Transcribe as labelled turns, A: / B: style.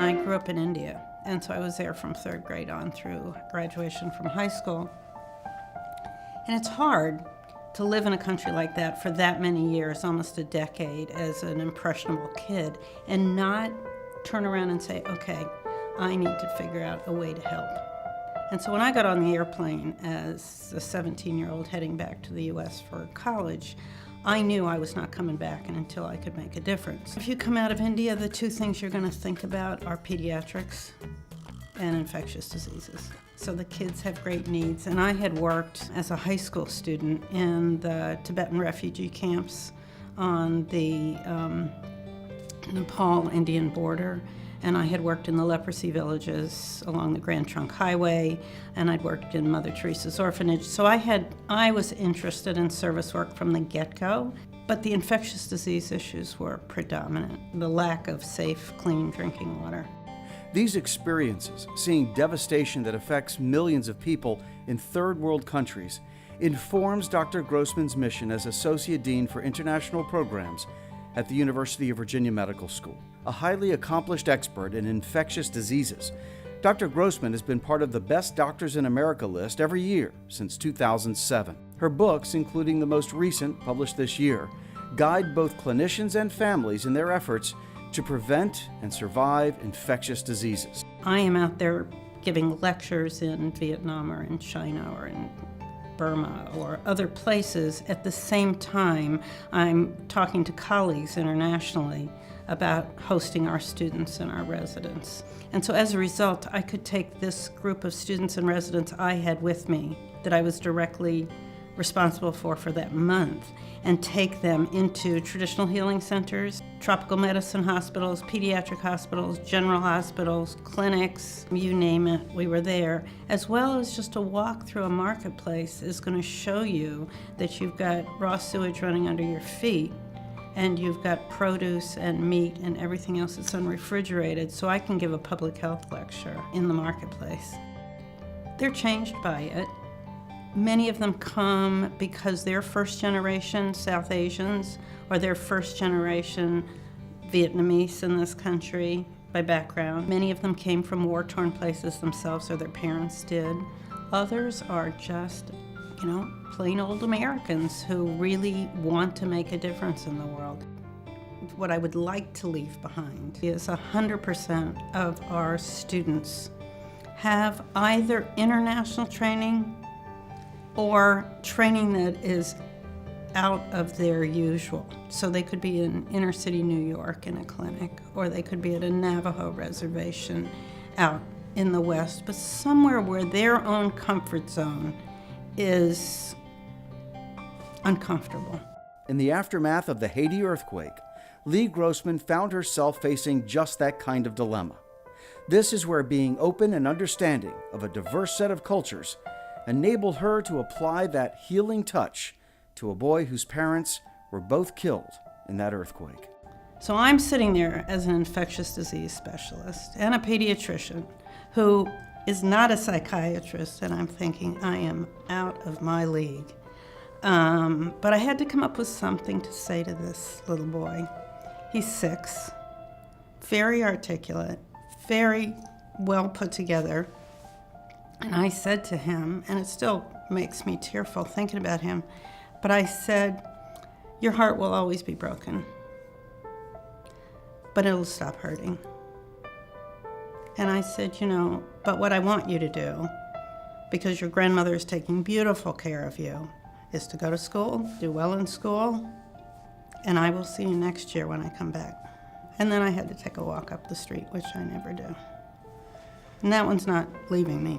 A: I grew up in India, and so I was there from 3rd grade on through graduation from high school. And it's hard to live in a country like that for that many years, almost a decade, as an impressionable kid, and not turn around and say, okay, I need to figure out a way to help. And so when I got on the airplane as a 17-year-old heading back to the US for college, I knew I was not coming back until I could make a difference. If you come out of India, the 2 things you're going to think about are pediatrics and infectious diseases. So the kids have great needs. And I had worked as a high school student in the Tibetan refugee camps on the Nepal-Indian border. And I had worked in the leprosy villages along the Grand Trunk Highway, and I'd worked in Mother Teresa's orphanage. So I was interested in service work from the get-go, but the infectious disease issues were predominant, the lack of safe, clean drinking water.
B: These experiences, seeing devastation that affects millions of people in third world countries, informs Dr. Grossman's mission as Associate Dean for International Programs at the University of Virginia Medical School. A highly accomplished expert in infectious diseases, Dr. Grossman has been part of the Best Doctors in America list every year since 2007. Her books, including the most recent, published this year, guide both clinicians and families in their efforts to prevent and survive infectious diseases.
A: I am out there giving lectures in Vietnam or in China or in Burma or other places. At the same time, I'm talking to colleagues internationally about hosting our students and our residents. And so as a result, I could take this group of students and residents I had with me that I was directly responsible for that month and take them into traditional healing centers, tropical medicine hospitals, pediatric hospitals, general hospitals, clinics, you name it, we were there, as well as just a walk through a marketplace is going to show you that you've got raw sewage running under your feet and you've got produce and meat and everything else that's unrefrigerated, so I can give a public health lecture in the marketplace. They're changed by it. Many of them come because they're first-generation South Asians or they're first-generation Vietnamese in this country by background. Many of them came from war-torn places themselves or their parents did. Others are just, plain old Americans who really want to make a difference in the world. What I would like to leave behind is 100% of our students have either international training or training that is out of their usual. So they could be in inner city New York in a clinic, or they could be at a Navajo reservation out in the West, but somewhere where their own comfort zone is uncomfortable.
B: In the aftermath of the Haiti earthquake, Leigh Grossman found herself facing just that kind of dilemma. This is where being open and understanding of a diverse set of cultures enabled her to apply that healing touch to a boy whose parents were both killed in that earthquake.
A: So I'm sitting there as an infectious disease specialist and a pediatrician who is not a psychiatrist, and I'm thinking, I am out of my league. But I had to come up with something to say to this little boy. He's 6, very articulate, very well put together. And I said to him, and it still makes me tearful thinking about him, but I said, your heart will always be broken, but it'll stop hurting. And I said, but what I want you to do, because your grandmother is taking beautiful care of you, is to go to school, do well in school, and I will see you next year when I come back. And then I had to take a walk up the street, which I never do. And that one's not leaving me.